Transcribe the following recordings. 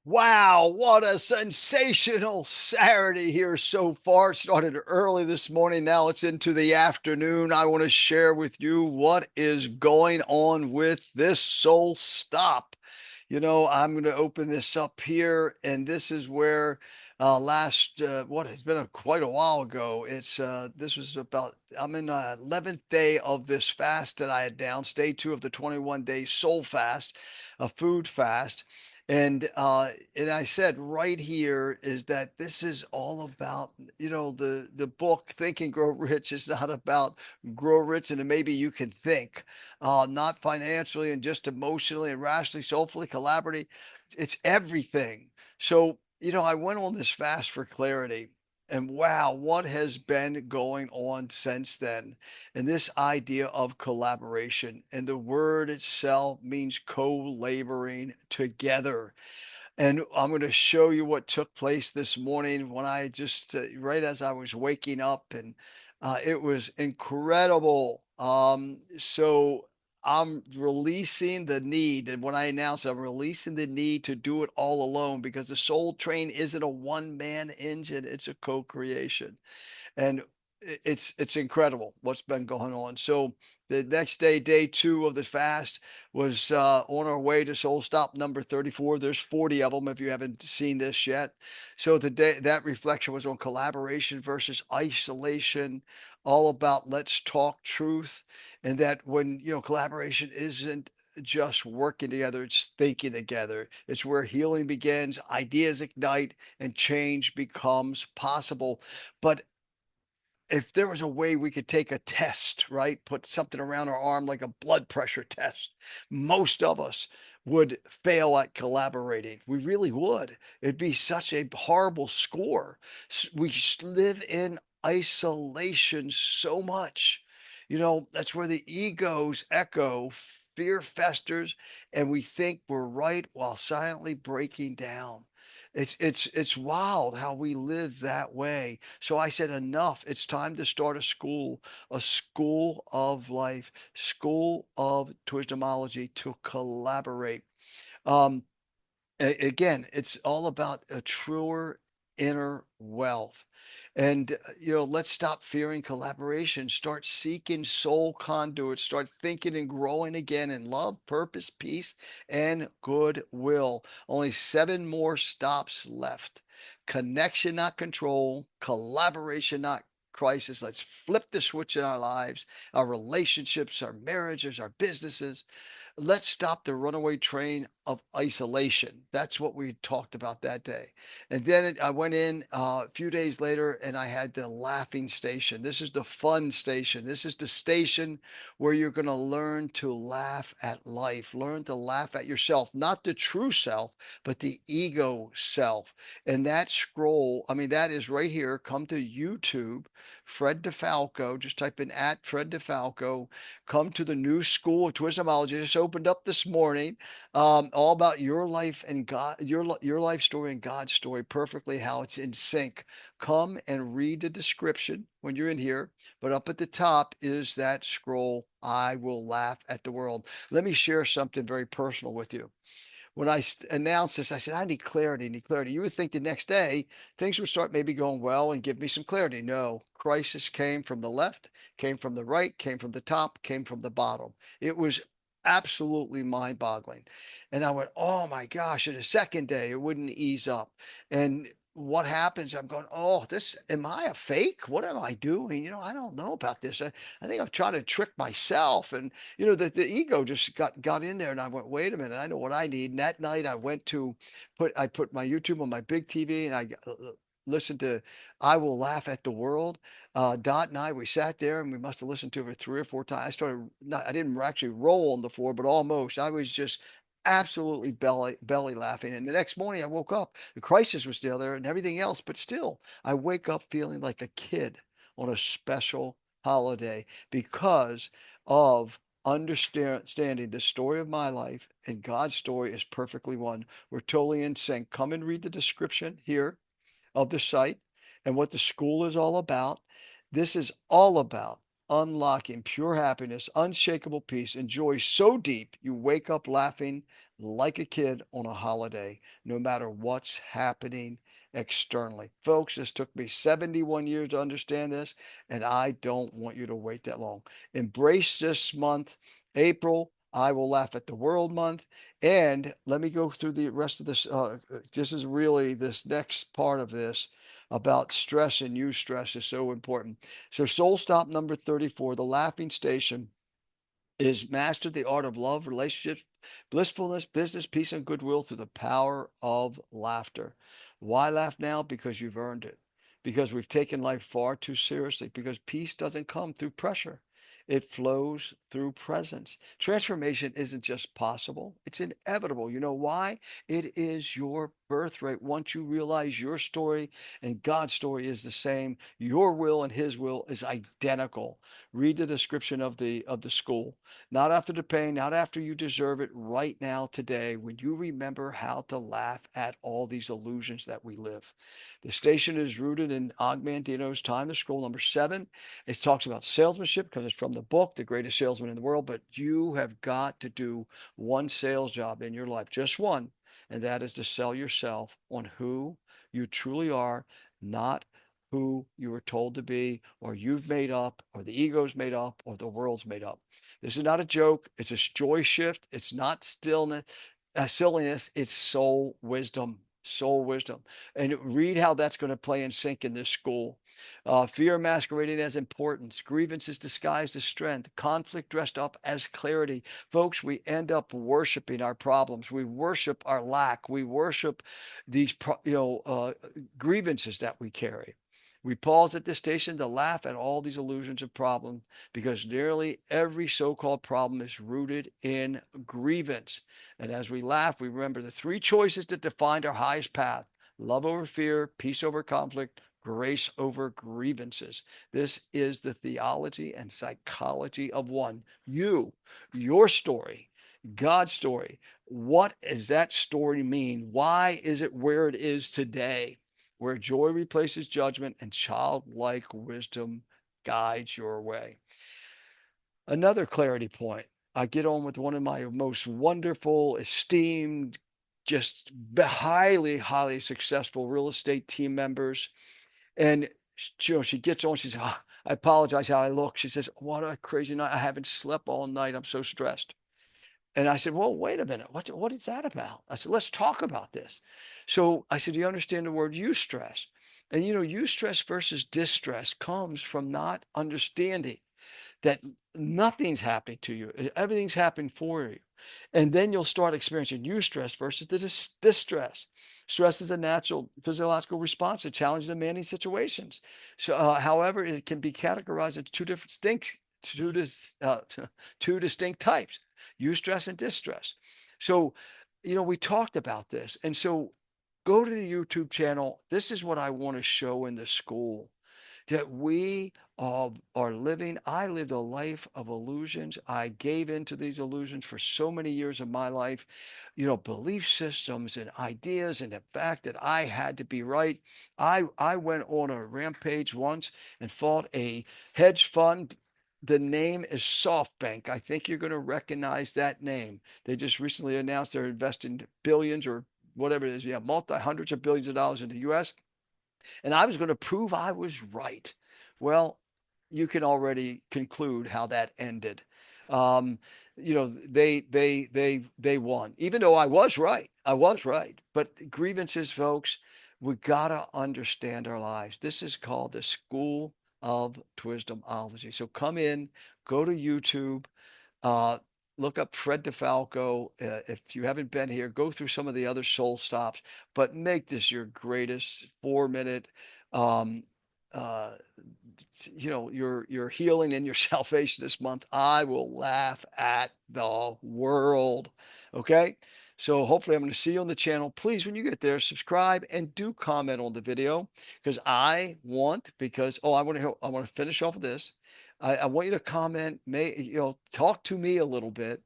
Wow, what a sensational Saturday here so far. It started early this morning. Now it's into the afternoon. I want to share with you what is going on with this soul stop. I'm going to open this up here, and this is where what has been quite a while ago. This was about, I'm in 11th day of this fast that I had announced, day two of the 21-day soul fast, a food fast. And I said right here is that this is all about, the book Think and Grow Rich is not about grow rich and then maybe you can think, not financially and just emotionally and rationally, soulfully, collaboratively. It's everything. So, I went on this fast for clarity. And wow, what has been going on since then? And this idea of collaboration, and the word itself means co-laboring together. And I'm going to show you what took place this morning when I just, right as I was waking up, and it was incredible. So I'm releasing the need. And when I announced I'm releasing the need to do it all alone because the soul train isn't a one-man engine, it's a co-creation. And it's incredible what's been going on. So the next day, day two of the fast, was on our way to soul stop number 34. There's 40 of them if you haven't seen this yet. So the day that reflection was on collaboration versus isolation, all about let's talk truth, and that when collaboration isn't just working together, it's thinking together. It's where healing begins, ideas ignite, and change becomes possible. But if there was a way we could take a test, right? Put something around our arm like a blood pressure test, most of us would fail at collaborating. We really would. It'd be such a horrible score. We live in isolation so much. That's where the egos echo, fear festers, and we think we're right while silently breaking down. It's wild how we live that way. So I said, enough. It's time to start a school of life, school of Twisdomology to collaborate. Um, Again, it's all about a truer inner wealth. And, let's stop fearing collaboration. Start seeking soul conduits. Start thinking and growing again in love, purpose, peace, and goodwill. Only 7 more stops left. Connection, not control. Collaboration, not crisis. Let's flip the switch in our lives, our relationships, our marriages, our businesses. Let's stop the runaway train of isolation. That's what we talked about that day. And then I went in a few days later and I had the laughing station. This is the fun station. This is the station where you're going to learn to laugh at life, learn to laugh at yourself, not the true self, but the ego self. And that scroll, I mean, that is right here. Come to YouTube, Fred DeFalco. Just type in at Fred DeFalco. Come to the new School of Twisdomology. Just opened up this morning. All about your life and God, your life story and God's story, perfectly how it's in sync. Come and read the description when you're in here. But up at the top is that scroll. I will laugh at the world. Let me share something very personal with you. When I announced this, I said, I need clarity, need clarity. You would think the next day things would start maybe going well and give me some clarity. No, crisis came from the left, came from the right, came from the top, came from the bottom. It was absolutely mind boggling. And I went, oh my gosh. And the second day, it wouldn't ease up. And what happens? I'm going, oh, am I a fake? What am I doing? I don't know about this. I think I'm trying to trick myself. And the ego just got in there, and I went, wait a minute, I know what I need. And that night I went to I put my YouTube on my big TV, and I listened to I Will Laugh at the World. Dot and I, we sat there and we must have listened to it for 3 or 4 times. I didn't actually roll on the floor, but almost. I was just absolutely belly laughing. And the next morning I woke up, the crisis was still there and everything else, but still I wake up feeling like a kid on a special holiday because of understanding the story of my life and God's story is perfectly one. We're totally in sync. Come and read the description here of the site and what the school is all about. This is all about unlocking pure happiness, unshakable peace, and joy so deep you wake up laughing like a kid on a holiday, no matter what's happening externally. Folks, this took me 71 years to understand this, and I don't want you to wait that long. Embrace this month, April. I will laugh at the world month. And let me go through the rest of this. This is really this next part of this about stress and eustress is so important. So, soul stop number 34, the laughing station is master the art of love, relationships, blissfulness, business, peace, and goodwill through the power of laughter. Why laugh now? Because you've earned it. Because we've taken life far too seriously. Because peace doesn't come through pressure, it flows through presence. Transformation isn't just possible, it's inevitable. You know why? It is your birthright. Once you realize your story and God's story is the same, your will and his will is identical. Read the description of the school. Not after the pain, not after you deserve it, right now, today, when you remember how to laugh at all these illusions that we live. The station is rooted in Og Mandino's time, the scroll number 7. It talks about salesmanship because it's from the book, The Greatest Salesman in the World. But you have got to do one sales job in your life, just one, and that is to sell yourself on who you truly are, not who you were told to be, or you've made up, or the ego's made up, or the world's made up. This is not a joke. It's a joy shift. It's not stillness, silliness. It's soul wisdom. Soul wisdom. And read how that's going to play and sink in this school. Fear masquerading as importance, grievances disguised as strength, conflict dressed up as clarity. Folks, we end up worshiping our problems. We worship our lack. We worship these, grievances that we carry. We pause at this station to laugh at all these illusions of problem because nearly every so-called problem is rooted in grievance. And as we laugh, we remember the three choices that defined our highest path: love over fear, peace over conflict, grace over grievances. This is the theology and psychology of one. You, your story, God's story. What does that story mean? Why is it where it is today? Where joy replaces judgment and childlike wisdom guides your way. Another clarity point. I get on with one of my most wonderful, esteemed, just highly, highly successful real estate team members. And she gets on, she says, "Ah, I apologize how I look." She says, "What a crazy night. I haven't slept all night. I'm so stressed." And I said, "Well, wait a minute. What is that about?" I said, "Let's talk about this." So I said, "Do you understand the word eustress?" And eustress versus distress comes from not understanding that nothing's happening to you. Everything's happening for you. And then you'll start experiencing eustress versus the distress. Stress is a natural physiological response to challenging and demanding situations. So, however, it can be categorized into two, two distinct types: eustress and distress. So, we talked about this. And so go to the YouTube channel. This is what I want to show in the school, that we are living. I lived a life of illusions. I gave into these illusions for so many years of my life, belief systems and ideas, and the fact that I had to be right. I went on a rampage once and fought a hedge fund. The name is SoftBank. I think you're going to recognize that name. They just recently announced they're investing billions or whatever it is, multi hundreds of billions of dollars in the U.S. And I was going to prove I was right. Well, you can already conclude how that ended. Um, they won, even though I was right. I was right. But grievances, folks, we gotta understand our lives. This is called the School of Twisdomology. So come in, go to YouTube, uh, look up Fred DeFalco. If you haven't been here, go through some of the other soul stops, but make this your greatest 4 minute, um, uh, your healing and your salvation this month. I will laugh at the world. Okay. So hopefully I'm going to see you on the channel. Please, when you get there, subscribe and do comment on the video because I want to finish off with this. I want you to comment, talk to me a little bit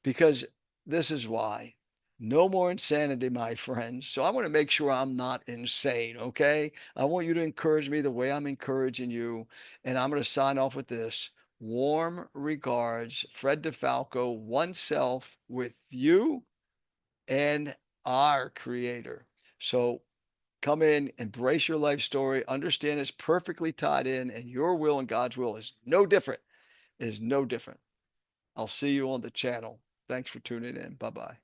because this is why. No more insanity, my friends. So I want to make sure I'm not insane, okay? I want you to encourage me the way I'm encouraging you. And I'm going to sign off with this. Warm regards, Fred DeFalco, oneself with you and our creator. So come in, embrace your life story, understand it's perfectly tied in, and your will and God's will is no different. Is no different. I'll see you on the channel. Thanks for tuning in. Bye bye.